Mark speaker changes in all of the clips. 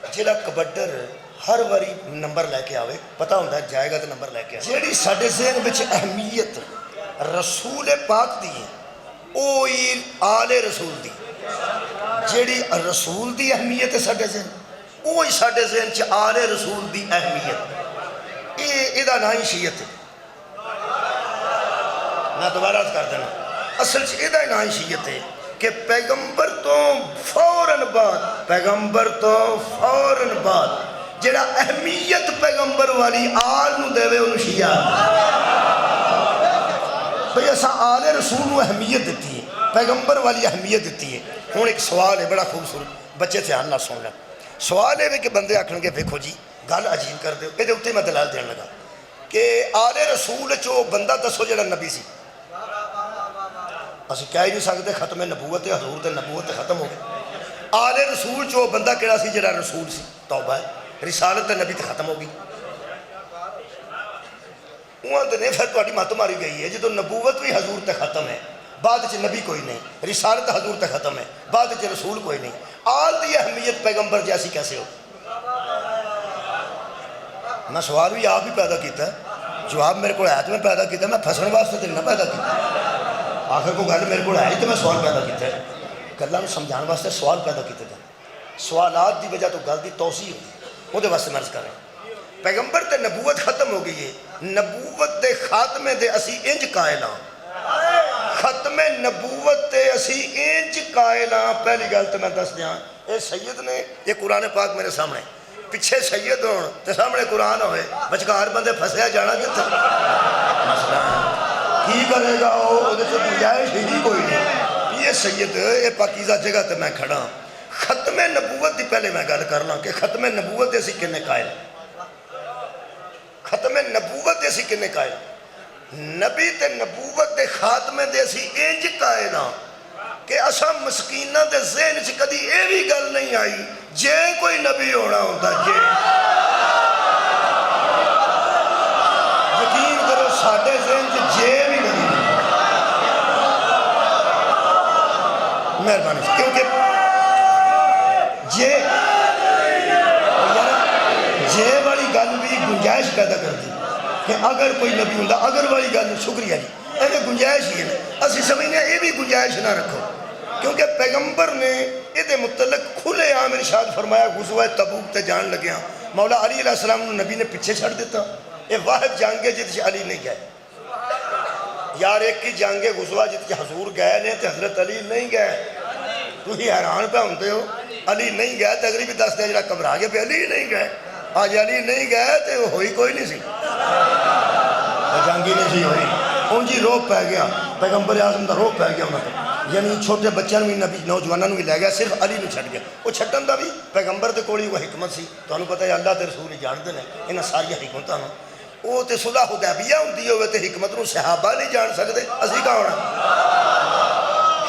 Speaker 1: جہاں کبڈر ہر واری نمبر لے کے آوے پتہ ہوتا ہے جائے گا تو نمبر لے کے آئے جیڑی ساڈے ذہن وچ اہمیت رسول پاک دی ہے اوہی آل رسول دی جیڑی رسول دی اہمیت ہے ساڈے ذہن اوہی ساڈے ذہن چ آل رسول دی اہمیت یہ نام ہی شیعت ہے میں دوبارہ کر دینا اصل چ یہ نام ہی شیعت ہے کہ پیغمبر تو فوراً بعد جڑا اہمیت پیغمبر والی آل نو دے وے انہوں شیعہ بھئی ایسا آل رسول نو اہمیت دیتی ہے پیغمبر والی اہمیت دیتی ہے ہوں ایک سوال ہے بڑا خوبصورت بچے دھیان نہ سن لیں سوال ہے کہ بندے آکھن گے دیکھو جی گل عجیب کر دے یہ اتنے میں دلال دین لگا کہ آل رسول چو بندہ دسو جڑا نبی سی اسی کہہ ہی نہیں سکتے ختم نبوت حضور تے نبوت ختم ہو گئے آل رسول چو بندہ کیڑا سی جڑا رسول سی توبہ ہے رسالت نبی تے ختم ہو گئی وہاں تے نہیں پھر تہاڈی مت ماری گئی ہے جدوں نبوت بھی حضور تے ختم ہے بعد چ نبی کوئی نہیں رسالت حضور تے ختم ہے بعد چ رسول کوئی نہیں آل دی اہمیت پیغمبر جیسی کیسے ہو میں سوال بھی آپ ہی پیدا کیتا ہے جواب میرے کو ہے تو میں پیدا کیتا ہے میں پھسن واسطے تے نہ پیدا کیتا آخر کو گل میرے کو ہے تو میں سوال پیدا کیتا ہے گلاں نوں سمجھان واسطے سوال پیدا کیتے ہیں سوالات دی وجہ تو گل دی توسیع ہوئی وہ دے واسطے مرض کر رہے ہیں پیغمبر تے نبوت ختم ہو گئی ہے نبوت دے خاتمے دے اسی انج قائل ہاں ختم نبوت تے اسی انج قائل ہاں پہلی گل تے میں دس دیاں اے سید نے یہ قرآن پاک میرے سامنے پیچھے سید ہون تے سامنے قرآن ہوئے بچکار بندے پھسیا جانا کتنے مسئلہ کی کرے گا وہ گنجائش ہی کوئی نہیں یہ سید یہ پاکیزہ جگہ تے میں کھڑا ختم نبوت دی پہلے میں گل کر لاں کہ ختم نبوت دے اسی کنے قائل ختم نبوت دے اسی کنے قائل نبی تے نبوت دے خاتمے دے اسی انج قائل ہاں کہ اسا مسکینہ دے ذہن سے کدی اے بھی گل نہیں آئی جے کوئی نبی ہونا ہوتا جے یقین کرو ساڑھے ذہن سے جے بھی نہیں مہربانی کیونکہ جے والی گل بھی گنجائش پیدا کر دی کہ اگر کوئی نبی ہوتا اگر والی گل شکریہ جی ایسے گنجائش ہی ہے نا اسی سمجھنے یہ بھی گنجائش نہ رکھو کیونکہ پیغمبر نے یہ متعلق کھلے عام ارشاد فرمایا غزوہ تبوک تے جان لگیا مولا علی علیہ السلام نے نبی نے پیچھے چھڑ دیتا یہ واحد جانگے جت علی نہیں گئے یار ایک کی جانگے غزوہ جت حضور گئے نہیں تے حضرت علی نہیں گئے تو ہی حیران پہ ہوتے ہو علی نہیں گئے تو اگری بھی دس دے جڑا کبرا گیا پہ علی نہیں گئے آج علی نہیں گئے تو ہوئی کوئی نہیں سی جانگی نہیں سی ہوئی ان جی روپ پہ گیا پیغمبر اعظم دا روپ پہ گیا انہوں نے یعنی چھوٹے بچوں بھی نبی نوجوانوں بھی لے گیا صرف علی نے چھٹ گیا وہ چھٹن دا بھی پیغمبر دے کولی وہ حکمت سی تو انہوں پتہ ہے اللہ تے رسول ہی جانتے ہیں انہاں ساری حکمتاں وہ تے صلح حدیبیہ ہوندی ہوئے تے حکمت نو صحابہ نہیں جان سکتے اسی کہاں ہونا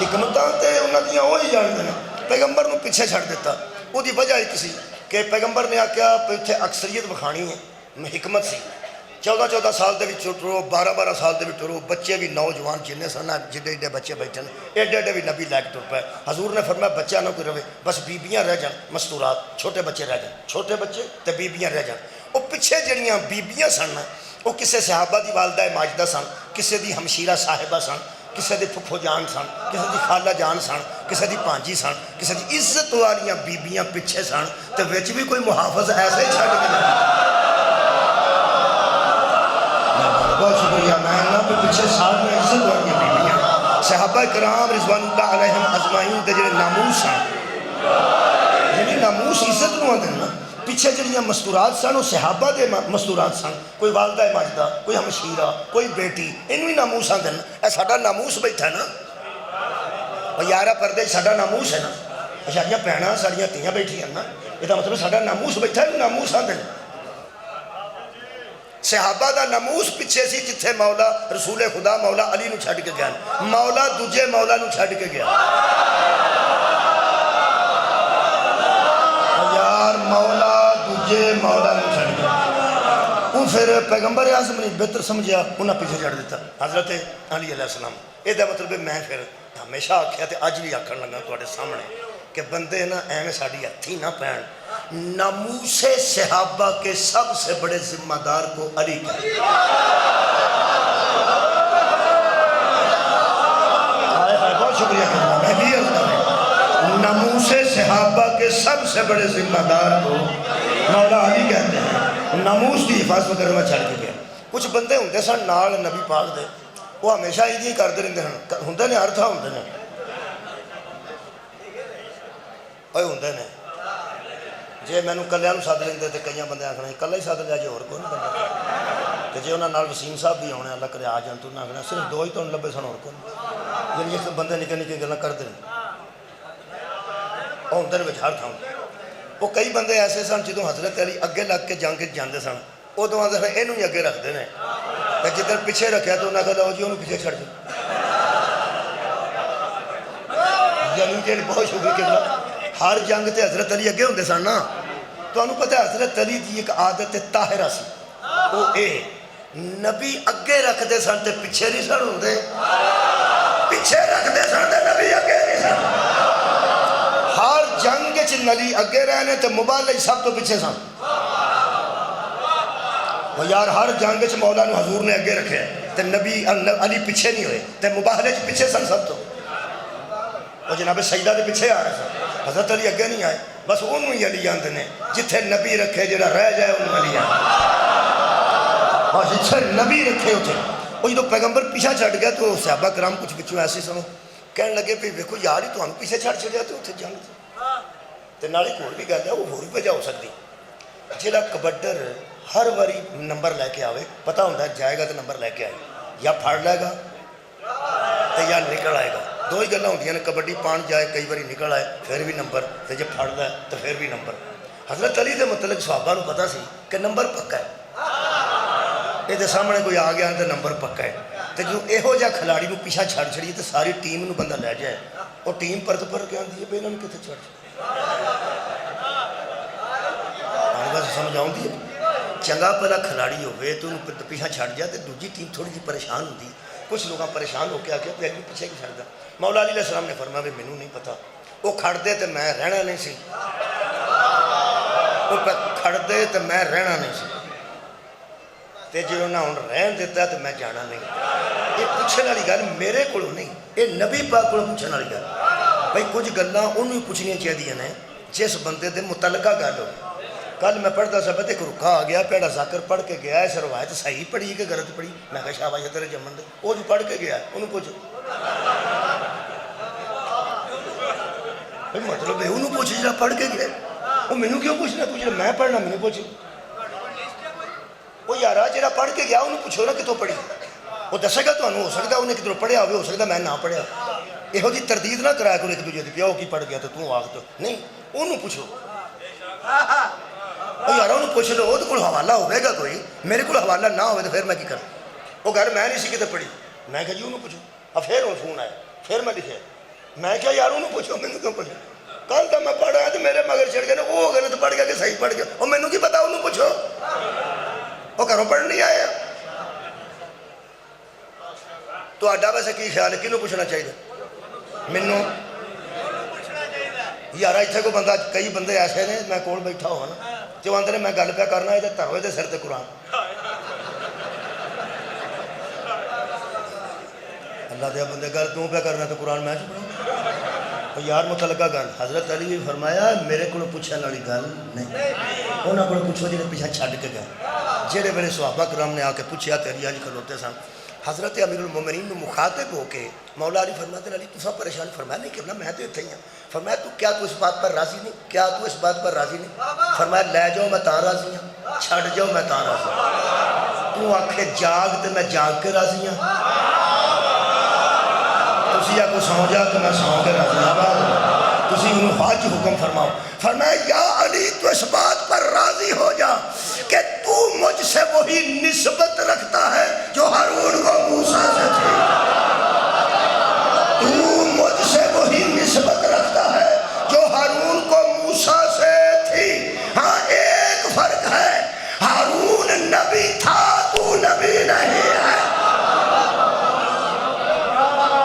Speaker 1: حکمتاں تے انہاں دیاں وہی جانتے ہیں پیغمبر نو پیچھے چھڑ دیتا وہ دی وجہ ایک سی کہ پیغمبر نے آکیا پیچھے اکثریت بکھانی ہے حکمت سی 14 سال دے بھی ٹرو 12 سال دے بھی ٹرو بچے بھی نوجوان جنہیں سنا جڈے ایڈے بچے بیٹھے ایڈے ایڈے بھی نبی لائک ٹر پائے حضور نے فرمایا بچہ نہ کوئی رہے بس بیبیاں رہ جان مستورات چھوٹے بچے رہ جان چھوٹے بچے تے بیبیاں رہ جان وہ پیچھے جڑیاں بیبیاں سن وہ کسے صحابہ دی والدہ ماجدہ سن کسے دی ہمشیرہ صاحبہ سن کسے دی پھپھو جان سن کسے دی خالہ جان سن کسے دی پانجی سن کسے دی عزت والیاں بیبیاں پیچھے سن تے وچ بھی کوئی محافظ ایسے ہی چھڑ کے بہت شکریہ میں نہ بھی پیچھے ساتھ میں عزت والیاں بیبیاں صحابہ کرام رضوان اللہ علیہم اجمعین دے جڑے ناموس ہیں یعنی ناموس عزت نو آندے نا پیچھے جڑیاں مستورات سن وہ صحابہ دے مستورات سن کوئی والدہ ماجدہ کوئی ہمشیرہ کوئی بیٹی انہوں ہی ناموس آندے نا اے ساڈا ناموس بیٹھا ہے نا اور یارہ پردے ساڈا ناموس ہے نا ساڈیاں بھیناں ساڈیاں تیاں بیٹھی ہیں نا یہ مطلب ساڈا ناموس بیٹھا ہے ناموس آندے نا صحابہ دا ناموس پیچھے سی جتھے مولا رسول خدا مولا علی نو چھڑ کے گیا مولا دوجے مولا نو چھڑ کے گیا یار مولا دوجے مولا نو چھڑ گیا وہ پھر پیغمبر اعظم نے بہتر سمجھیا انہاں پیچھے چھڑ دیتا حضرت علی علیہ السلام یہ دا مطلب میں پھر ہمیشہ آکھیا تے اج بھی آکھن لگا تواڈے سامنے کہ بندے نا ایویں ساڈی ہتھی نہ پین ناموس صحابہ کے سب سے بڑے ذمہ دار کو علی کہتے ہیں۔ بہت شکریہ کرنا میں بھی عرض کر رہا ہوں، ناموس صحابہ کے سب سے بڑے ذمہ دار کو مولا علی کہتے ہیں۔ ناموس کی حفاظت کرنا چھڑ کے گیا۔ کچھ بندے ہوندے سن نال نبی پاک دے، وہ ہمیشہ ہی کرتے رہتے ہیں، ہوندے نے ہر تھاں ہوندے نے، ہوندے نے جے میں کلیاں سد لیندے تے کئی بندے آکھنا کلا ہی سد لیا جی، اور کوئی نہیں بندہ، تے جے انہاں نال وسیم صاحب بھی آنے اللہ کرے آ جان تو انہاں آکھنا صرف دو ہی تو لبے سن، اور کوئی نہیں۔ یعنی اس بندے نکے نکے گلاں کرتے ہیں، وہ ہوندے نے ہر تھاں۔ وہ کئی بندے ایسے سن جدوں حضرت علی اگے لگ کے جنگ جاندے سن، ادوں آدھے سن اینوں ہی اگے رکھتے ہیں، تے جدھر پیچھے رکھیا تو انہاں کہا لو جی انہوں پیچھے چھڑ دو۔ یعنی کہ بہت شکریہ کہ ہر جنگ تے حضرت علی اگے ہوندے سن نا۔ تو انہوں پتہ ہے حضرت علی دی ایک عادت طاہرہ سی، وہ اے نبی اگے رکھ دے سن تے پیچھے نہیں سن ہوندے، پیچھے رکھ دے سن تے نبی اگے نہیں سن۔ ہر جنگ چ نبی اگے رہنے تے مبالغ سب تو پیچھے سن۔ وہ یار ہر جنگ چ مولا نو حضور نے اگے رکھے تے نبی علی پیچھے نہیں ہوئے تے مبالغ پیچھے سن سب تو۔ وہ جناب سیدہ دے پیچھے آ رہے سن، حضرت علی اگے نہیں آئے، بس انہوں ہی علی آندے نے، جتھے نبی رکھے جڑا رہ جائے انہوں علی آندے، اور جتھے نبی رکھے اتھے۔ وہ جدو پیغمبر پیچھا چھڑ گیا تو صحابہ کرام کچھ بچوں ایسے سنو کہنے لگے بھی ویکھو یار ہی تو پیچھے چھڑ چھڑیا تو اتھے جنگ تے نالے کوئی بھی گل ہے وہ ہوری وجہ ہو سکتی۔ جڑا کبڈر ہر واری نمبر لے کے آوے، پتہ ہوتا ہے جائے گا تو نمبر لے کے آئے، یا پھڑ لے گا تے یا نکل آئے گا، دو ہی گلاں ہوندیاں نے، کبڈی پان جائے کئی باری نکل آئے پھر بھی نمبر، تے جب پھڑ لے تو پھر بھی نمبر۔ حضرت علی دے متعلق صحابہ کو پتہ سی کہ نمبر پکا ہے، یہ سامنے کوئی آ گیا تو نمبر پکا ہے، تو جو یہو جہا کھلاڑی کو پیچھا چھڑ چھڑیے تو ساری ٹیم نو بندہ لے جائے، وہ ٹیم پرت پر کے آتی ہے بھی انہوں نے کتنے چھڑ بس سمجھ آؤں ہے۔ چنگا پہلا کھلاڑی ہوئے تو انہوں پیچھا چھڑ جائے تو دوجی ٹیم تھوڑی جی پریشان ہوتی، کچھ لوگ پریشان ہو کے آ کے پہلے پیچھے کی چھڑ دا۔ مولا علی علیہ السلام نے فرمایا بھی مینوں نہیں پتا، وہ کھڑ دے تو میں رہنا نہیں سی، وہ کھڑ دے تو میں رہنا نہیں سی، تے جی انہوں نے رہن دیتا تو میں جانا نہیں۔ یہ پوچھنے والی گل میرے کو نہیں، یہ نبی پاک کو پوچھنے والی گل۔ بھائی کچھ گلاں انہوں پوچھنیاں چاہیے نے جس بندے دے متعلقہ گل ہو۔ کل میں پڑھتا سا ایک رکا آ گیا پیڑا ذاکر پڑھ کے گیا، اس روایت صحیح پڑھی کہ غلط پڑھی؟ میں کہا شاباش تیرے جمن دے، وہ جو پڑھ کے گیا انہوں پوچھو، مطلب ہے انہوں پوچھ جا پڑھ کے گیا، وہ مینوں کیوں پوچھنا؟ تو جا میں پڑھنا مینوں پوچھو، وہ یارا جڑا پڑھ کے گیا انہوں پوچھو نا کتوں پڑھی، وہ دسے گا تو ہو سکتا انہیں کدھروں پڑھیا ہوئے، ہو سکتا میں نہ پڑھیا۔ یہو جی تردید نہ کرایا کرو ایک دوجے کی پیو کی پڑھ گیا تو آخ تو نہیں، انہوں پوچھو، وہ یار انہوں پوچھ لو، وہ تو حوالہ ہوئے گا کوئی، میرے کو حوالہ نہ ہوئے تو پھر میں کی کروں؟ وہ گھر میں نہیں سی کتے پڑھی، میں کہا جی انہوں پوچھو، اب پھر وہ فون آیا، پھر میں لکھے، میں کہا یار انہوں پوچھو، میں نے کیوں پوچھو؟ کل تو میں پڑھ رہا تو میرے مگر چڑھ گئے نا، وہ غلط پڑھ گیا کہ صحیح پڑھ گیا، اور مینوں کی پتا انہوں پوچھو، وہ گھروں پڑھ نہیں آیا۔ تو آڈا ویسے کی خیال ہے کنوں پوچھنا چاہیے؟ مینوں یار اتنے کو بندہ کئی بندے ایسے نے میں کول بیٹھا ہوا نا جو آدھے میں گل پہ کرنا یہ تھرو یہ سر تے قرآن، اللہ دیا بندے گل کیوں پہ کرنا تو قرآن میں چپڑا یار متعلقہ گل۔ حضرت علی بھی فرمایا میرے کو پوچھنے والی گل نہیں، انہوں کو پوچھو جنہیں پیچھا چھڈ کے گئے، جہے ویلے صحابہ کرام نے آ کے پوچھا تے علی کھلوتے سن۔ حضرت امیر المومنین نے مخاطب ہو کے مولا علی فرماتے ہیں علی تو سب پریشان، فرمایا نہیں کرنا میں تو اتنے ہی ہوں، فرمایا تو کیا تو اس بات پر راضی نہیں؟ کیا تو اس بات پر راضی نہیں؟ فرمایا لے جاؤ میں تاں راضی ہوں، چھڑ جاؤ میں تاں راضی ہوں، تو آکھے جاگ تے میں جاگ کے راضی ہوں، تسی آکھو سو جا تو میں سو کے راضی ہوں، تسی انہوں حج حکم فرماؤ۔ فرمایا یا علی تو اس بات پر راضی ہو جا کہ تو مجھ سے وہی نسبت رکھتا ہے جو ہارون کو موسیٰ سے تھی، تو مجھ سے وہی نسبت رکھتا ہے جو ہارون کو موسیٰ سے تھی۔ ہاں ایک فرق ہے، ہارون نبی تھا تو نبی نہیں ہے۔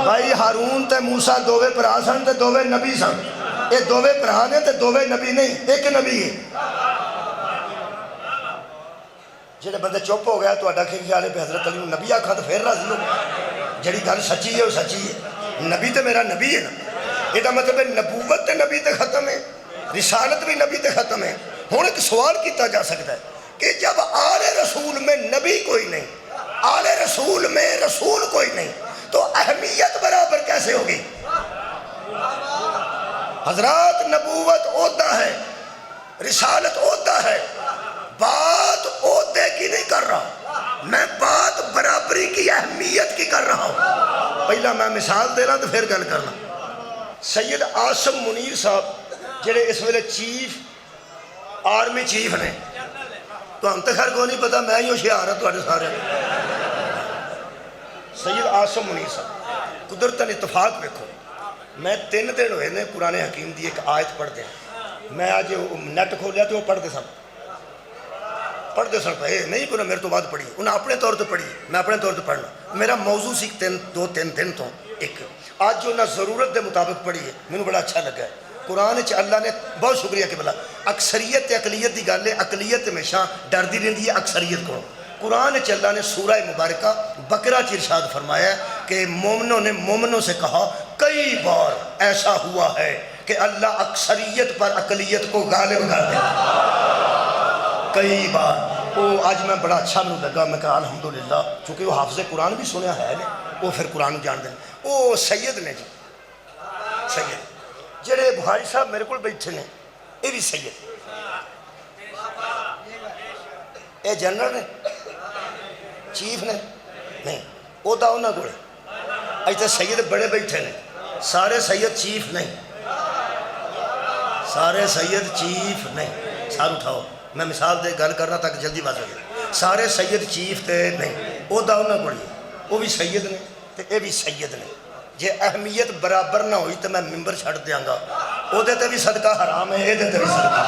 Speaker 1: بھائی ہارون تے موسیٰ دووے برا سن تے دووے نبی سن، یہ دووے بھرا نے تے دووے نبی نہیں، ایک نبی ہے۔ جڑے بندے چپ ہو گیا تو خیال ہے پہ حضرت علی نبی آکھا تو پھر راضی ہو، جڑی گل سچی ہے وہ سچی ہے، نبی تو میرا نبی ہے نا۔ یہ مطلب ہے نبوت تے نبی تے ختم ہے، رسالت بھی نبی تے ختم ہے۔ ہوں ایک سوال کیتا جا سکتا ہے کہ جب آل رسول میں نبی کوئی نہیں، آل رسول میں رسول کوئی نہیں، تو اہمیت برابر کیسے ہوگی؟ حضرات نبوت عہدہ ہے، رسالت عہدہ ہے، بات عہدے کی نہیں کر رہا، میں بات برابری کی اہمیت کی کر رہا ہوں۔ پہلا میں مثال دے رہا تو پھر گل کرنا۔ سید عاصم منیر صاحب جڑے اس ویلے چیف آرمی چیف نے، تو ہم تو خیر کو نہیں پتا، میں ہی ہوشیار ہوں تھوڑے سارے۔ سید عاصم منیر صاحب قدرتاً اتفاق دیکھو، میں 3 دن ہوئے نے قرآن حکیم دی ایک آیت پڑھتے ہیں، میں آج نیٹ کھولیا تو وہ پڑھتے سن پہ نہیں کوئی میرے تو بعد پڑھی، انہیں اپنے طور پہ پڑھی، میں اپنے طور پہ پڑھنا، میرا موضوع سی 2-3 دن تو ایک آج جو انہیں ضرورت دے مطابق پڑھی ہے، مجھے بڑا اچھا لگا ہے۔ قرآن اللہ نے بہت شکریہ کہ بلا اکثریت تے اقلیت دی گل ہے، اقلیت ہمیشہ ڈردی رہتی ہے اکثریت کو۔ قرآن اللہ نے سورہ مبارکہ بقرہ ارشاد فرمایا ہے کہ مومنوں نے مومنوں سے کہا کئی بار ایسا ہوا ہے کہ اللہ اکثریت پر اقلیت کو غالب کر دے، کئی بار۔ وہ آج میں بڑا اچھا مجھے لگا، میں کہا الحمدللہ، چونکہ وہ حافظ قرآن بھی سنیا ہے نا، وہ پھر قرآن جان دیں۔ وہ سید نے جی، سید جڑے بخاری صاحب میرے کو بیٹھے نے، یہ بھی سید، یہ جنرل نے، چیف نے نہیں، وہ تو انہوں کو ایسے سید بڑے بیٹھے نے، سارے سید چیف نہیں، سارے سید چیف نہیں۔ سار اٹھاؤ، میں مثال دے گل کرنا تاکہ جلدی بات ہو جائے۔ سارے سید چیف تے نہیں، وہ تو انہوں کو وہ بھی سید نے تے اے بھی سید نے۔ جے اہمیت برابر نہ ہوئی تو میں ممبر چھڑ دیاں گا، وہ دے تے بھی صدقہ حرام ہے، یہ دے تے بھی صدقہ